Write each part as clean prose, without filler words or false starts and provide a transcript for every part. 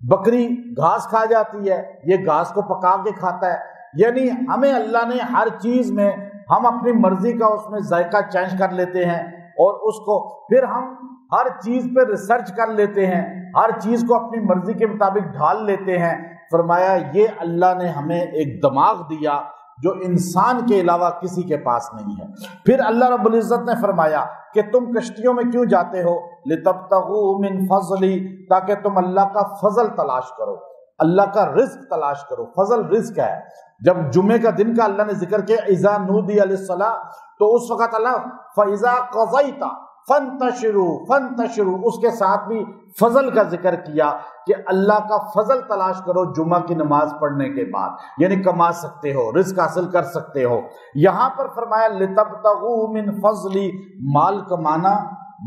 بکری گھاس کھا جاتی ہے، یہ گھاس کو پکا کے کھاتا ہے. یعنی ہمیں اللہ نے ہر چیز میں ہم اپنی مرضی کا اس میں ذائقہ چینج کر لیتے ہیں اور اس کو پھر ہم ہر چیز پہ ریسرچ کر لیتے ہیں، ہر چیز کو اپنی مرضی کے مطابق ڈھال لیتے ہیں. فرمایا یہ اللہ نے ہمیں ایک دماغ دیا جو انسان کے علاوہ کسی کے پاس نہیں ہے. پھر اللہ رب العزت نے فرمایا کہ تم کشتیوں میں کیوں جاتے ہو؟ لِتَبْتَغُوا مِنْ فَضْلِي، تاکہ تم اللہ کا فضل تلاش کرو، اللہ کا رزق تلاش کرو. فضل رزق ہے. جب جمعے کا دن کا اللہ نے ذکر کیا اِذَا نُودِيَ لِلصَّلَاةِ، تو اس وقت اللہ فَإِذَا قَضَيْتَ فَانْتَشِرُوا، اس کے ساتھ بھی فضل کا ذکر کیا کہ اللہ کا فضل تلاش کرو جمعہ کی نماز پڑھنے کے بعد، یعنی کما سکتے ہو، رزق حاصل کر سکتے ہو. یہاں پر فرمایا لِتَبْتَغُوا مِنْ فَضْلِي، مال کمانا،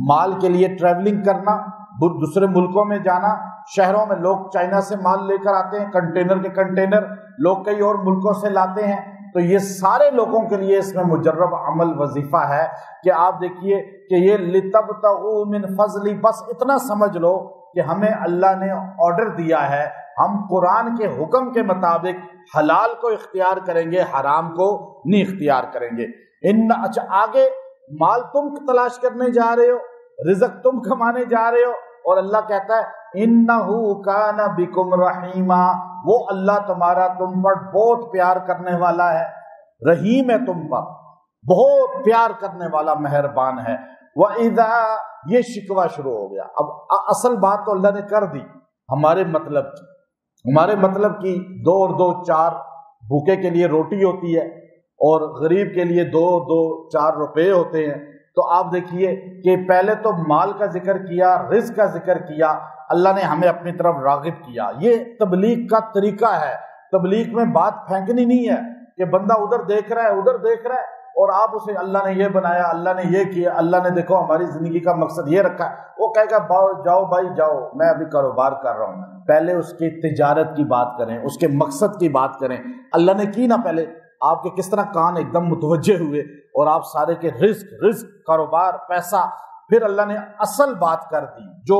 مال کے لیے ٹریولنگ کرنا، دوسرے ملکوں میں جانا. شہروں میں لوگ چائنا سے مال لے کر آتے ہیں، کنٹینر کے کنٹینر لوگ کئی اور ملکوں سے لاتے ہیں. تو یہ سارے لوگوں کے لیے اس میں مجرب عمل وظیفہ ہے کہ آپ دیکھیے کہ یہ لِتَبْتَغُوا مِنْ فَضْلِي، بس اتنا سمجھ لو کہ ہمیں اللہ نے آرڈر دیا ہے، ہم قرآن کے حکم کے مطابق حلال کو اختیار کریں گے، حرام کو نہیں اختیار کریں گے. اچھا آگے مال تم تلاش کرنے جا رہے ہو، رزق تم کمانے جا رہے ہو، اور اللہ کہتا ہے اِنَّهُ كَانَ بِكُمْ رَحِيمًا، وہ اللہ تمہارا تم پر بہت پیار کرنے والا ہے، رحیم ہے تم پر، بہت پیار کرنے والا، مہربان ہے. وَإِذَا، یہ شکوہ شروع ہو گیا. اب اصل بات تو اللہ نے کر دی ہمارے مطلب کی 2 اور 2 4، بھوکے کے لیے روٹی ہوتی ہے اور غریب کے لیے 2 2 4 روپے ہوتے ہیں. تو آپ دیکھیے کہ پہلے تو مال کا ذکر کیا، رزق کا ذکر کیا، اللہ نے ہمیں اپنی طرف راغب کیا. یہ تبلیغ کا طریقہ ہے. تبلیغ میں بات پھینکنی نہیں ہے کہ بندہ ادھر دیکھ رہا ہے ادھر دیکھ رہا ہے اور آپ اسے اللہ نے یہ بنایا، اللہ نے یہ کیا، اللہ نے دیکھو ہماری زندگی کا مقصد یہ رکھا ہے، وہ کہے گا جاؤ بھائی جاؤ، میں ابھی کاروبار کر رہا ہوں. پہلے اس کی تجارت کی بات کریں، اس کے مقصد کی بات کریں. اللہ نے کی نا پہلے، آپ کے کس طرح کان ایک دم متوجہ ہوئے اور آپ سارے کے رزق کاروبار پیسہ. پھر اللہ نے اصل بات کر دی جو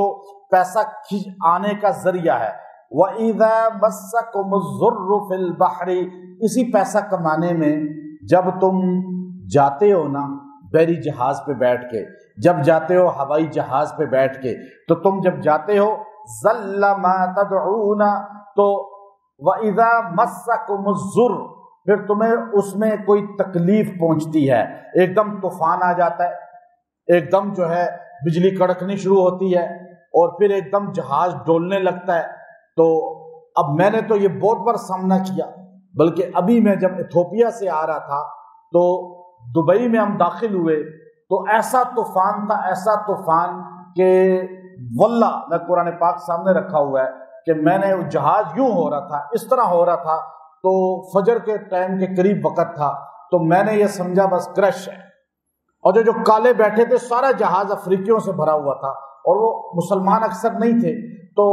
پیسہ آنے کا ذریعہ ہے. وَإِذَا مَسَّكُمُ الضُّرُّ فِي الْبَحْرِ، اسی پیسہ کمانے میں جب تم جاتے ہو نا بحری جہاز پہ بیٹھ کے، جب جاتے ہو ہوائی جہاز پہ بیٹھ کے، تو تم جب جاتے ہو ظَلَّ مَا تَدْعُونَ، تو وَإِذَا مَسَّكُمُ الضُّرُّ، پھر تمہیں اس میں کوئی تکلیف پہنچتی ہے، ایک دم طوفان آ جاتا ہے، ایک دم جو ہے بجلی کڑکنی شروع ہوتی ہے اور پھر ایک دم جہاز ڈولنے لگتا ہے. تو اب میں نے تو یہ بہت بار سامنا کیا، بلکہ ابھی میں جب ایتھوپیا سے آ رہا تھا تو دبئی میں ہم داخل ہوئے تو ایسا طوفان تھا، ایسا طوفان کہ واللہ میں قرآن پاک سامنے رکھا ہوا ہے کہ میں نے جہاز یوں ہو رہا تھا، اس طرح ہو رہا تھا. تو فجر کے ٹائم کے قریب وقت تھا تو میں نے یہ سمجھا بس کرش ہے. اور جو کالے بیٹھے تھے، سارا جہاز افریقیوں سے بھرا ہوا تھا اور وہ مسلمان اکثر نہیں تھے، تو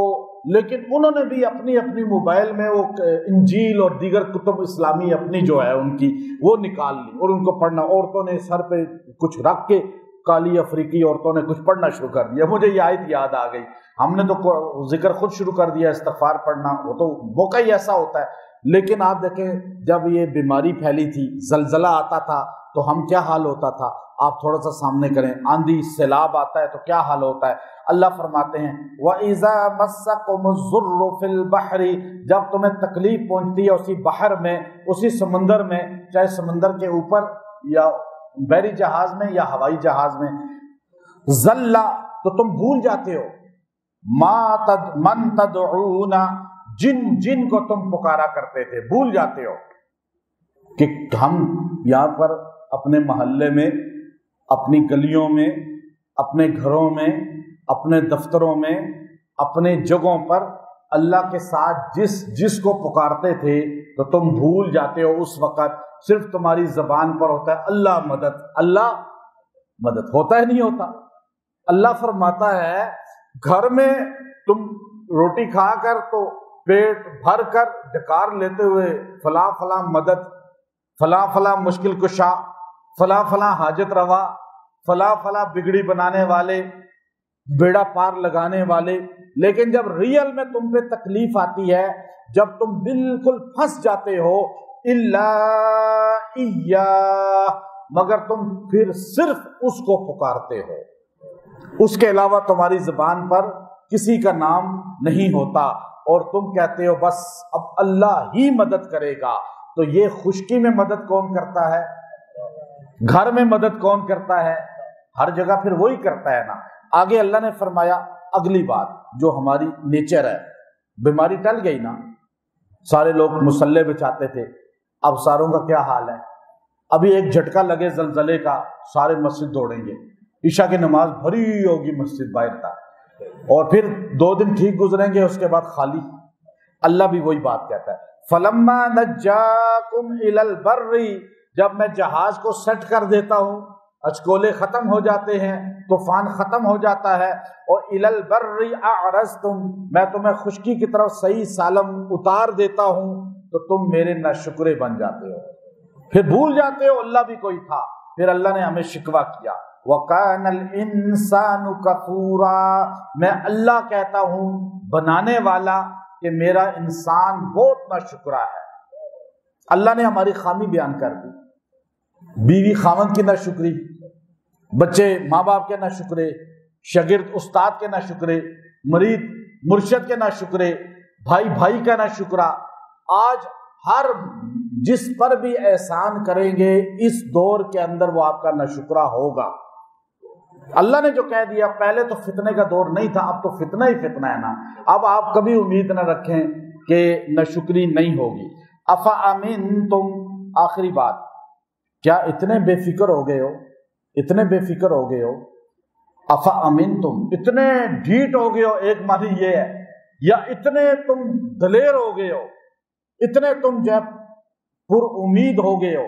لیکن انہوں نے بھی اپنی اپنی موبائل میں وہ انجیل اور دیگر کتب اسلامی اپنی جو ہے ان کی وہ نکال لی اور ان کو پڑھنا. عورتوں نے سر پہ کچھ رکھ کے، کالی افریقی عورتوں نے کچھ پڑھنا شروع کر دیا. مجھے یہ آیت یاد آ گئی، ہم نے تو ذکر خود شروع کر دیا، استغفار پڑھنا، وہ تو موقع ہی ایسا ہوتا ہے. لیکن آپ دیکھیں جب یہ بیماری پھیلی تھی، زلزلہ آتا تھا تو ہم کیا حال ہوتا تھا، آپ تھوڑا سا سامنے کریں، آندھی سیلاب آتا ہے تو کیا حال ہوتا ہے. اللہ فرماتے ہیں وَإِذَا مَسَّكُمُ الضُّرُّ فِي الْبَحْرِ، جب تمہیں تکلیف پہنچتی ہے اسی بحر میں، اسی سمندر میں، چاہے سمندر کے اوپر یا بحری جہاز میں یا ہوائی جہاز میں، ظَلَّ، تو تم بھول جاتے ہو، مَن تَدْعُونَ، جن کو تم پکارا کرتے تھے، بھول جاتے ہو کہ ہم یہاں پر اپنے محلے میں، اپنی گلیوں میں، اپنے گھروں میں، اپنے دفتروں میں، اپنے جگہوں پر اللہ کے ساتھ جس کو پکارتے تھے، تو تم بھول جاتے ہو. اس وقت صرف تمہاری زبان پر ہوتا ہے اللہ مدد، اللہ مدد، ہوتا ہے نہیں ہوتا. اللہ فرماتا ہے گھر میں تم روٹی کھا کر تو پیٹ بھر کر ڈکار لیتے ہوئے فلاں فلاں مدد، فلاں فلاں مشکل کشا، فلاں فلاں حاجت روا، فلاں فلاں بگڑی بنانے والے، بیڑا پار لگانے والے، لیکن جب ریئل میں تم پہ تکلیف آتی ہے، جب تم بالکل پھنس جاتے ہو، الا ایاہ، مگر تم پھر صرف اس کو پکارتے ہو، اس کے علاوہ تمہاری زبان پر کسی کا نام نہیں ہوتا، اور تم کہتے ہو بس اب اللہ ہی مدد کرے گا۔ تو یہ خشکی میں مدد کون کرتا ہے؟ گھر میں مدد کون کرتا ہے؟ ہر جگہ پھر وہی کرتا ہے نا۔ آگے اللہ نے فرمایا اگلی بات جو ہماری نیچر ہے، بیماری ٹل گئی نا، سارے لوگ مصلے بچھاتے تھے، اب ساروں کا کیا حال ہے؟ ابھی ایک جھٹکا لگے زلزلے کا، سارے مسجد دوڑیں گے، عشاء کی نماز بھری ہوگی مسجد باہر تک، اور پھر 2 دن ٹھیک گزریں گے، اس کے بعد خالی۔ اللہ بھی وہی بات کہتا ہے، فَلَمَّا نَجَّاكُمْ إِلَى الْبَرِّ، جب میں جہاز کو سیٹ کر دیتا ہوں، اچکولے ختم ہو جاتے ہیں، طوفان ختم ہو جاتا ہے، اور إِلَى الْبَرِّ أَعْرَضْتُمْ، میں تمہیں خشکی کی طرف صحیح سالم اتار دیتا ہوں، تو تم میرے ناشکرے بن جاتے ہو، پھر بھول جاتے ہو اللہ بھی کوئی تھا۔ پھر اللہ نے ہمیں شکوہ کیا، وَقَانَ الْإِنسَانُ كَفُورًا، میں اللہ کہتا ہوں بنانے والا کہ میرا انسان بہت ناشکرا ہے۔ اللہ نے ہماری خامی بیان کر دی، بیوی خاوند کی ناشکری، بچے ماں باپ کے ناشکرے، شاگرد استاد کے ناشکرے، مرید مرشد کے ناشکرے، بھائی بھائی کا ناشکرا۔ آج ہر جس پر بھی احسان کریں گے اس دور کے اندر وہ آپ کا ناشکرا ہوگا۔ اللہ نے جو کہہ دیا، پہلے تو فتنے کا دور نہیں تھا، اب تو فتنہ ہی فتنہ ہے نا۔ اب آپ کبھی امید نہ رکھیں کہ ناشکری نہیں ہوگی۔ افامنتم، آخری بات، کیا اتنے بے فکر ہو گئے ہو؟ اتنے بے فکر ہو گئے ہو؟ افامنتم، اتنے ڈھیٹ ہو گئے ہو، ایک معنی یہ ہے، یا اتنے تم دلیر ہو گئے ہو، اتنے تم جو پر امید ہو گئے ہو،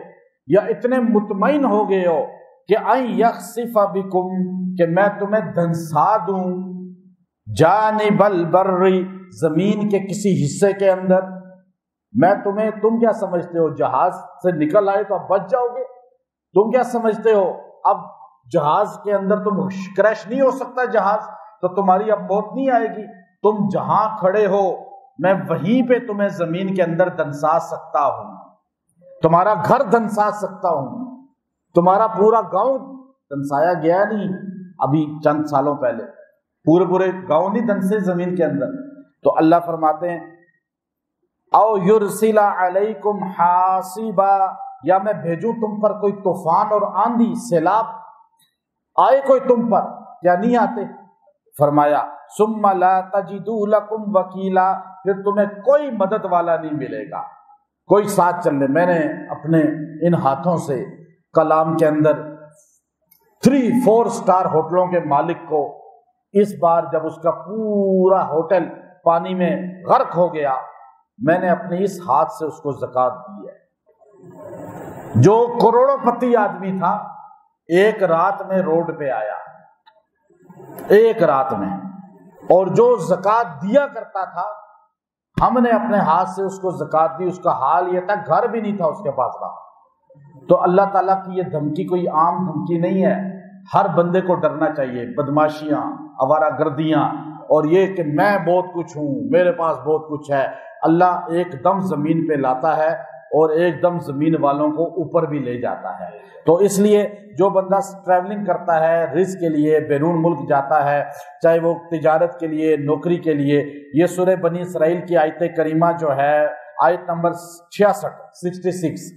یا اتنے مطمئن ہو گئے ہو کہ ان یخسف بکم، کہ میں تمہیں دھنسا دوں، جانب البر، زمین کے کسی حصے کے اندر، میں تمہیں، تم کیا سمجھتے ہو جہاز سے نکل آئے تو اب بچ جاؤ گے؟ تم کیا سمجھتے ہو اب جہاز کے اندر تم کریش نہیں ہو سکتا جہاز، تو تمہاری اب موت نہیں آئے گی؟ تم جہاں کھڑے ہو میں وہیں پہ تمہیں زمین کے اندر دھنسا سکتا ہوں، تمہارا گھر دھنسا سکتا ہوں، تمہارا پورا گاؤں دھنسایا گیا نہیں ابھی چند سالوں پہلے، پورے گاؤں نہیں دھنسے زمین کے اندر۔ تو اللہ فرماتے ہیں او یرسل علیکم حاصبا، یا میں بھیجوں تم پر کوئی طوفان اور آندھی، سیلاب آئے کوئی تم پر، کیا نہیں آتے؟ فرمایا ثم لا تجدوا لکم وکیلا، پھر تمہیں کوئی مدد والا نہیں ملے گا، کوئی ساتھ چلنے۔ میں نے اپنے ان ہاتھوں سے کلام کے اندر 3-4 سٹار ہوٹلوں کے مالک کو اس بار جب اس کا پورا ہوٹل پانی میں غرق ہو گیا، میں نے اپنے اس ہاتھ سے اس کو زکوٰۃ دی ہے۔ جو کروڑوں پتی آدمی تھا، ایک رات میں روڈ پہ آیا، ایک رات میں، اور جو زکوٰۃ دیا کرتا تھا ہم نے اپنے ہاتھ سے اس کو زکوٰۃ دی، اس کا حال یہ تھا گھر بھی نہیں تھا اس کے پاس رہا۔ تو اللہ تعالیٰ کی یہ دھمکی کوئی عام دھمکی نہیں ہے، ہر بندے کو ڈرنا چاہیے۔ بدماشیاں، آوارہ گردیاں، اور یہ کہ میں بہت کچھ ہوں، میرے پاس بہت کچھ ہے، اللہ ایک دم زمین پہ لاتا ہے اور ایک دم زمین والوں کو اوپر بھی لے جاتا ہے۔ تو اس لیے جو بندہ ٹریولنگ کرتا ہے رزق کے لیے، بیرون ملک جاتا ہے، چاہے وہ تجارت کے لیے، نوکری کے لیے، یہ سورہ بنی اسرائیل کی آیت کریمہ جو ہے، آیت نمبر 66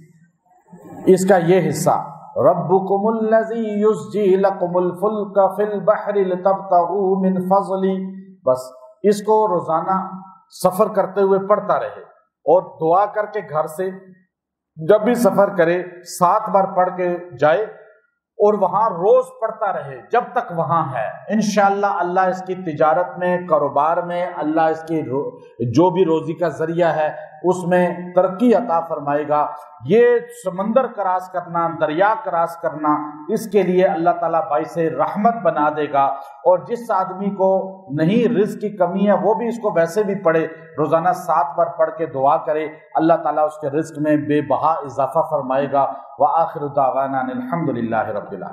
اس کا یہ حصہ، ربکم الذی یزجی لکم الفلک فی البحر لتبتغوا من فضلی، بس اس کو روزانہ سفر کرتے ہوئے پڑھتا رہے، اور دعا کر کے گھر سے جب بھی سفر کرے 7 بار پڑھ کے جائے، اور وہاں روز پڑھتا رہے جب تک وہاں ہے۔ انشاءاللہ اللہ اس کی تجارت میں، کاروبار میں، اللہ اس کی جو بھی روزی کا ذریعہ ہے اس میں ترقی عطا فرمائے گا۔ یہ سمندر کراس کرنا، دریا کراس کرنا، اس کے لیے اللہ تعالیٰ باعث رحمت بنا دے گا۔ اور جس آدمی کو نہیں رزق کی کمی ہے وہ بھی اس کو ویسے بھی پڑھے، روزانہ 7 بار پڑھ کے دعا کرے، اللہ تعالیٰ اس کے رزق میں بے بہا اضافہ فرمائے گا۔ وآخر دعوانا الحمد للہ رب العالمین۔